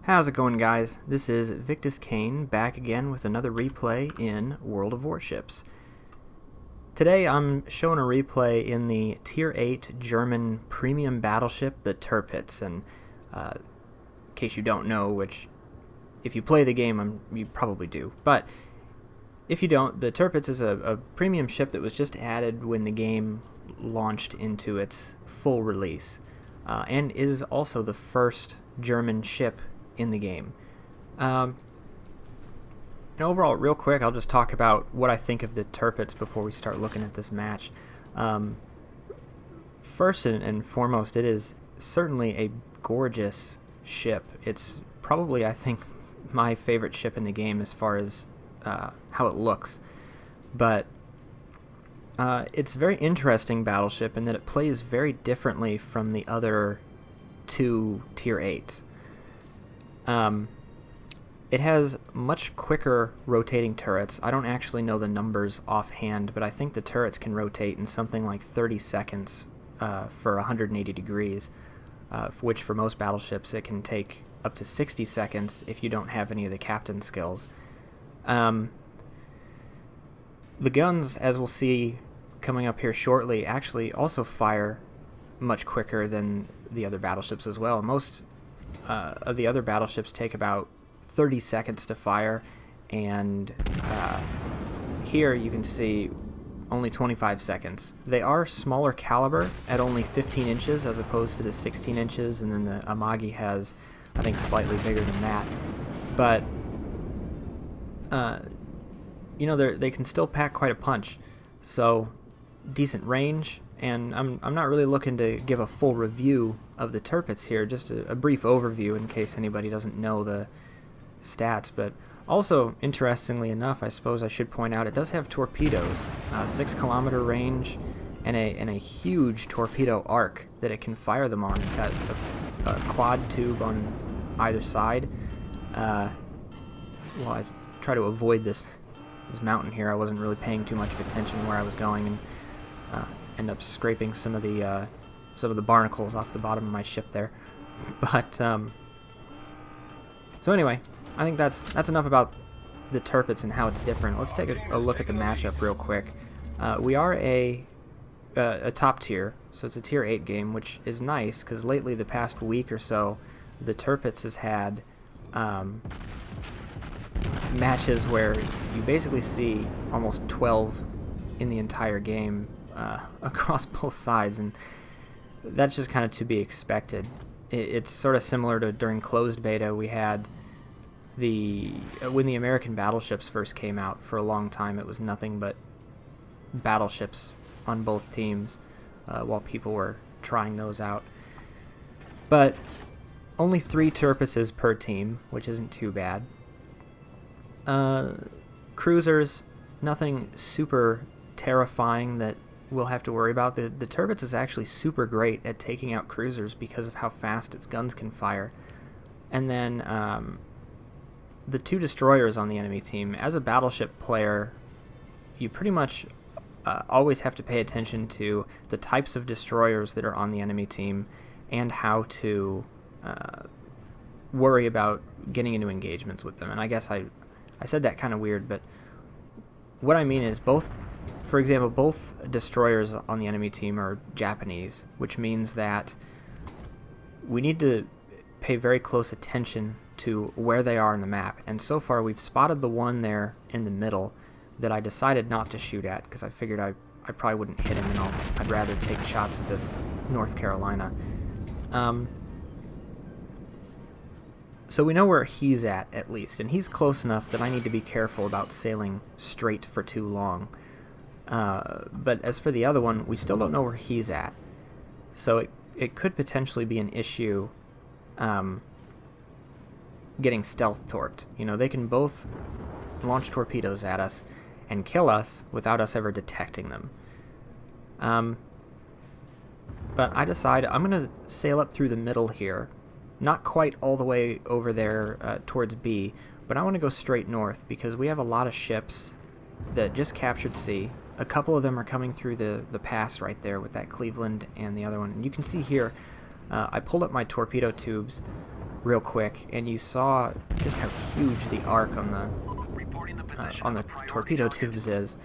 How's it going, guys? This is Victus Kane back again with another replay in World of Warships. Today I'm showing a replay in the Tier 8 German premium battleship, the Tirpitz, and in case you don't know, which if you play the game you probably do, but if you don't, the Tirpitz is a premium ship that was just added when the game launched into its full release, and is also the first German ship in the game. And overall, real quick, I'll just talk about what I think of the Tirpitz before we start looking at this match. First and foremost, it is certainly a gorgeous ship. It's probably, I think, my favorite ship in the game as far as how it looks. But it's a very interesting battleship in that it plays very differently from the other two Tier 8s. It has much quicker rotating turrets. I don't actually know the numbers offhand, but I think the turrets can rotate in something like 30 seconds for 180 degrees, which for most battleships it can take up to 60 seconds if you don't have any of the captain skills. The guns, as we'll see coming up here shortly, actually also fire much quicker than the other battleships as well. Most of the other battleships take about 30 seconds to fire, and here you can see only 25 seconds. They are smaller caliber at only 15 inches as opposed to the 16 inches, and then the Amagi has, I think, slightly bigger than that. But you know, they can still pack quite a punch, so decent range. And I'm not really looking to give a full review of the Tirpitz here, just a brief overview in case anybody doesn't know the stats. But also, interestingly enough, I suppose I should point out, it does have torpedoes, 6-kilometer range, and a huge torpedo arc that it can fire them on. It's got a quad tube on either side. Well, I try to avoid this mountain here. I wasn't really paying too much attention where I was going, and end up scraping some of the barnacles off the bottom of my ship there. But so anyway, I think that's enough about the Tirpitz and how it's different. Let's take a look at the matchup real quick. We are a top tier, so it's a Tier 8 game, which is nice because lately, the past week or so, the Tirpitz has had matches where you basically see almost 12 in the entire game across both sides, and that's just kind of to be expected. It's sort of similar to during closed beta. We had when the American battleships first came out. For a long time it was nothing but battleships on both teams while people were trying those out. But only 3 Tirpitzes per team, which isn't too bad. Cruisers, nothing super terrifying that we'll have to worry about. The Tirpitz is actually super great at taking out cruisers because of how fast its guns can fire. And then the 2 destroyers on the enemy team. As a battleship player, you pretty much always have to pay attention to the types of destroyers that are on the enemy team and how to worry about getting into engagements with them. And I guess I said that kind of weird, but what I mean is for example, both destroyers on the enemy team are Japanese, which means that we need to pay very close attention to where they are on the map. And so far, we've spotted the one there in the middle that I decided not to shoot at because I figured I probably wouldn't hit him, and I'd rather take shots at this North Carolina. So we know where he's at least, and he's close enough that I need to be careful about sailing straight for too long. But as for the other one, we still don't know where he's at. So it could potentially be an issue getting stealth torped. You know, they can both launch torpedoes at us and kill us without us ever detecting them. But I decide I'm going to sail up through the middle here. Not quite all the way over there towards B, but I want to go straight north because we have a lot of ships that just captured C. A couple of them are coming through the pass right there with that Cleveland and the other one. And you can see here, I pulled up my torpedo tubes real quick, and you saw just how huge the arc on the torpedo tubes is.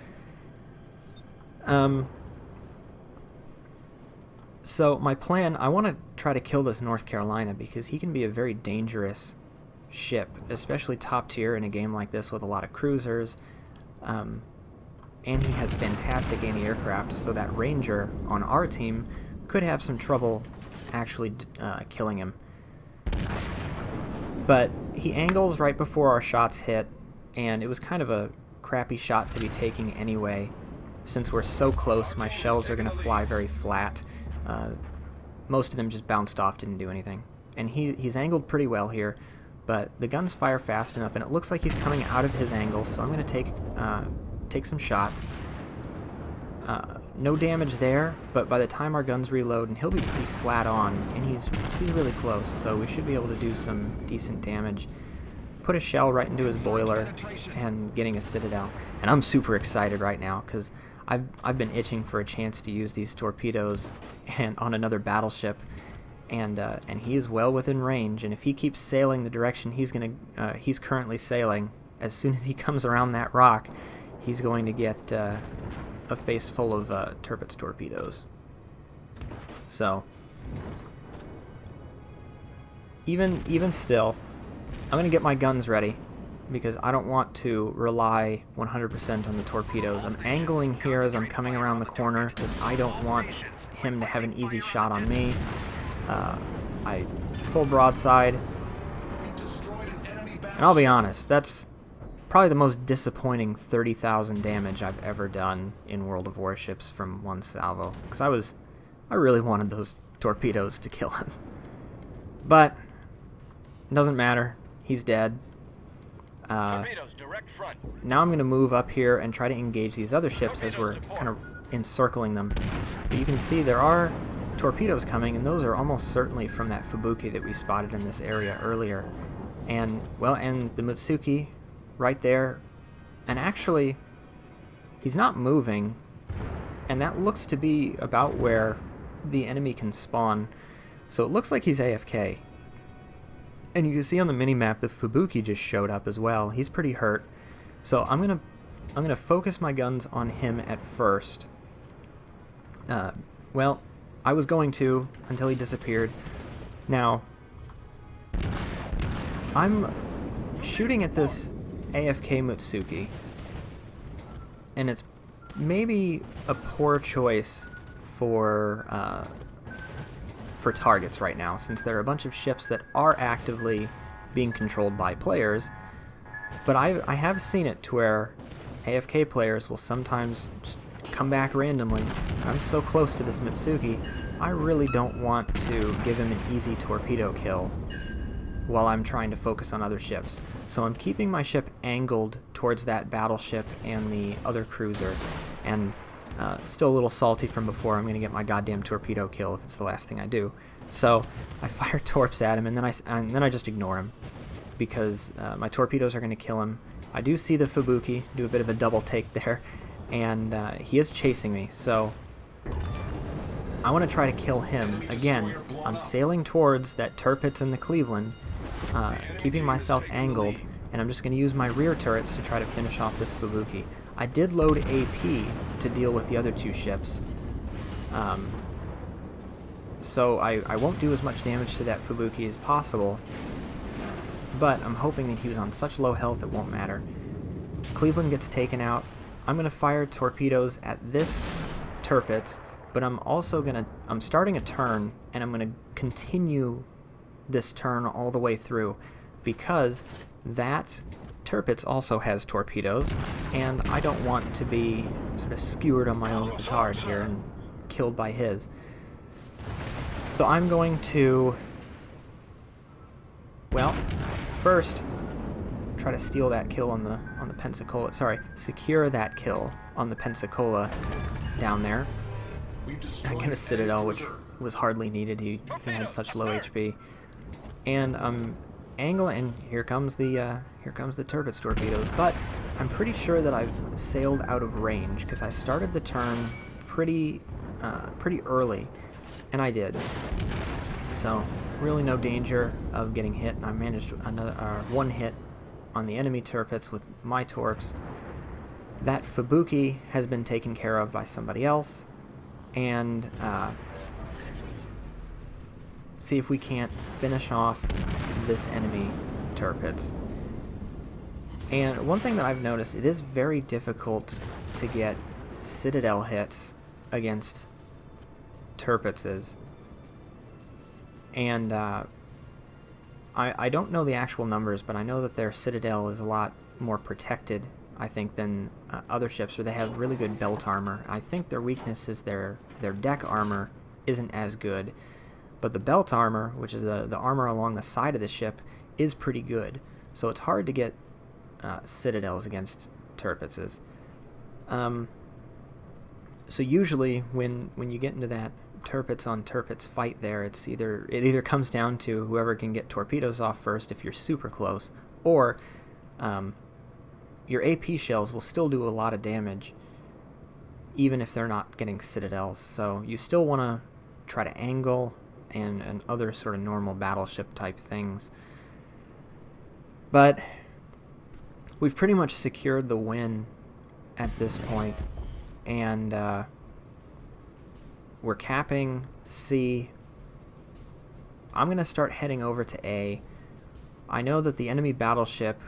So my plan, I want to try to kill this North Carolina because he can be a very dangerous ship, especially top tier in a game like this with a lot of cruisers. And he has fantastic anti-aircraft, so that Ranger on our team could have some trouble actually killing him. But he angles right before our shots hit, and it was kind of a crappy shot to be taking anyway. Since we're so close, my shells are going to fly very flat. Most of them just bounced off, didn't do anything. And he's angled pretty well here, but the guns fire fast enough, and it looks like he's coming out of his angle, so I'm going to take some shots. No damage there, but by the time our guns reload, and he'll be pretty flat on, and he's really close, so we should be able to do some decent damage. Put a shell right into his boiler, and getting a Citadel. And I'm super excited right now, because I've been itching for a chance to use these torpedoes and on another battleship, and he is well within range. And if he keeps sailing the direction he's currently sailing, as soon as he comes around that rock, he's going to get a face full of Tirpitz torpedoes. So even still, I'm gonna get my guns ready, because I don't want to rely 100% on the torpedoes. I'm angling here as I'm coming around the corner, because I don't want him to have an easy shot on me. I full broadside, and I'll be honest, that's probably the most disappointing 30,000 damage I've ever done in World of Warships from one salvo, because I really wanted those torpedoes to kill him. But it doesn't matter, he's dead. Now I'm going to move up here and try to engage these other ships as we're kind of encircling them. But you can see there are torpedoes coming, and those are almost certainly from that Fubuki that we spotted in this area earlier. And, well, and the Mutsuki right there, and actually he's not moving, and that looks to be about where the enemy can spawn. So it looks like he's AFK. And you can see on the minimap the Fubuki just showed up as well. He's pretty hurt. So I'm gonna focus my guns on him at first. Well, I was going to until he disappeared. Now I'm shooting at this AFK Mutsuki, and it's maybe a poor choice for targets right now, since there are a bunch of ships that are actively being controlled by players. But I have seen it to where AFK players will sometimes just come back randomly. I'm so close to this Mutsuki, I really don't want to give him an easy torpedo kill while I'm trying to focus on other ships. So I'm keeping my ship angled towards that battleship and the other cruiser, and still a little salty from before. I'm going to get my goddamn torpedo kill if it's the last thing I do. So I fire torps at him, and then I just ignore him, because my torpedoes are going to kill him. I do see the Fubuki, do a bit of a double take there, and he is chasing me, so I want to try to kill him. Again, I'm sailing towards that Tirpitz and the Cleveland, keeping myself angled, and I'm just going to use my rear turrets to try to finish off this Fubuki. I did load AP to deal with the other two ships, so I won't do as much damage to that Fubuki as possible, but I'm hoping that he was on such low health it won't matter. Cleveland gets taken out. I'm going to fire torpedoes at this Tirpitz, but I'm starting a turn, and I'm going to continue this turn all the way through, because that Tirpitz also has torpedoes, and I don't want to be sort of skewered on my own petard here and killed by his. So I'm going to, well, first try to steal that kill on the Pensacola. Sorry, secure that kill on the Pensacola down there. I get a Citadel, which was hardly needed. He had such low HP, and angling, and here comes the Tirpitz torpedoes. But I'm pretty sure that I've sailed out of range, because I started the turn pretty early, and I did. So really no danger of getting hit, and I managed one hit on the enemy Tirpitz with my torps. That Fubuki has been taken care of by somebody else, and see if we can't finish off this enemy Tirpitz. And one thing that I've noticed, it is very difficult to get Citadel hits against Tirpitzes. And I don't know the actual numbers, but I know that their Citadel is a lot more protected, I think, than other ships, where they have really good belt armor. I think their weakness is their deck armor isn't as good, but the belt armor, which is the armor along the side of the ship, is pretty good. So it's hard to get Citadels against Tirpitzes. So usually when you get into that Tirpitz on Tirpitz fight there, it either comes down to whoever can get torpedoes off first if you're super close, or your AP shells will still do a lot of damage even if they're not getting Citadels. So you still want to try to angle and other sort of normal battleship type things. But we've pretty much secured the win at this point, and we're capping C. I'm going to start heading over to A. I know that the enemy battleship,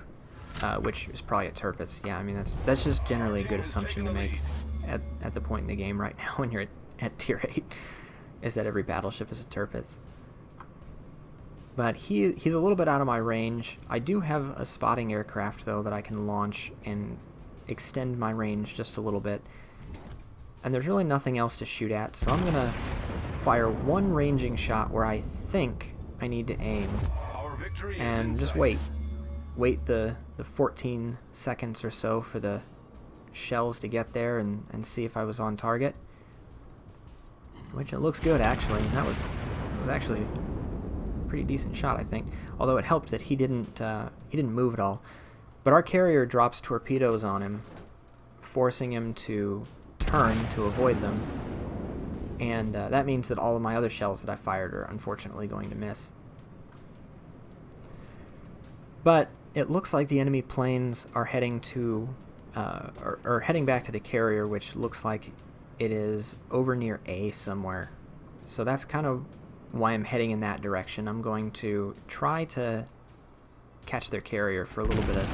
which is probably a Tirpitz, yeah, I mean that's just generally a good assumption to make at the point in the game right now when you're at tier 8, is that every battleship is a Tirpitz. But he's a little bit out of my range. I do have a spotting aircraft, though, that I can launch and extend my range just a little bit. And there's really nothing else to shoot at, so I'm going to fire one ranging shot where I think I need to aim. And just wait. Wait the 14 seconds or so for the shells to get there and see if I was on target. Which it looks good, actually. That was actually a pretty decent shot, I think. Although it helped that he didn't move at all. But our carrier drops torpedoes on him, forcing him to turn to avoid them. And that means that all of my other shells that I fired are unfortunately going to miss. But it looks like the enemy planes are heading to, or heading back to the carrier, which looks like it is over near A somewhere. So that's kind of why I'm heading in that direction. I'm going to try to catch their carrier for a little bit of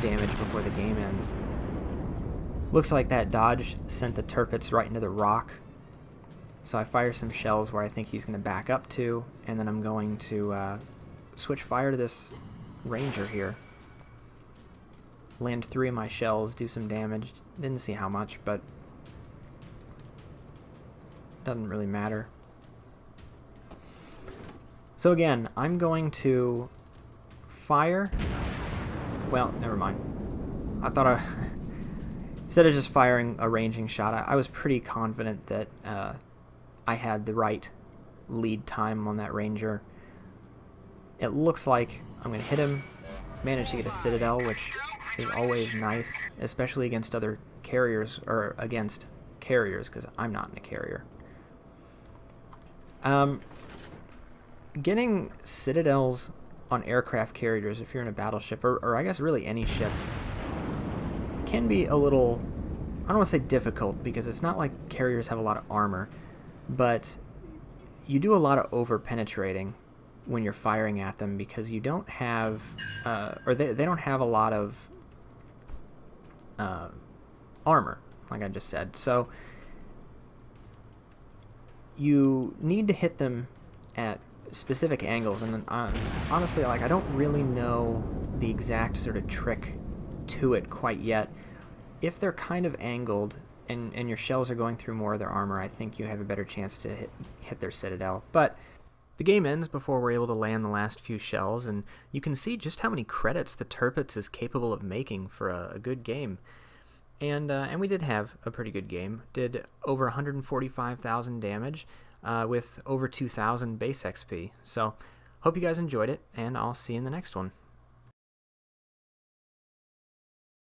damage before the game ends. Looks like that dodge sent the Tirpitz right into the rock. So I fire some shells where I think he's going to back up to, and then I'm going to switch fire to this Ranger here. Land 3 of my shells, do some damage. Didn't see how much, but doesn't really matter. So again, I'm going to fire. Well, never mind. I thought instead of just firing a ranging shot, I was pretty confident that I had the right lead time on that Ranger. It looks like I'm going to hit him, manage to get a Citadel, which is always nice, especially against other carriers, or against carriers, because I'm not in a carrier. Getting Citadels on aircraft carriers, if you're in a battleship, or I guess really any ship, can be a little, I don't want to say difficult, because it's not like carriers have a lot of armor, but you do a lot of over-penetrating when you're firing at them, because you don't have, or they don't have a lot of armor, like I just said. So you need to hit them at specific angles, and honestly, like, I don't really know the exact sort of trick to it quite yet. If they're kind of angled and your shells are going through more of their armor, I think you have a better chance to hit their Citadel. But the game ends before we're able to land the last few shells, and you can see just how many credits the Tirpitz is capable of making for a good game. And we did have a pretty good game. Did over 145,000 damage with over 2,000 base XP. So hope you guys enjoyed it, and I'll see you in the next one.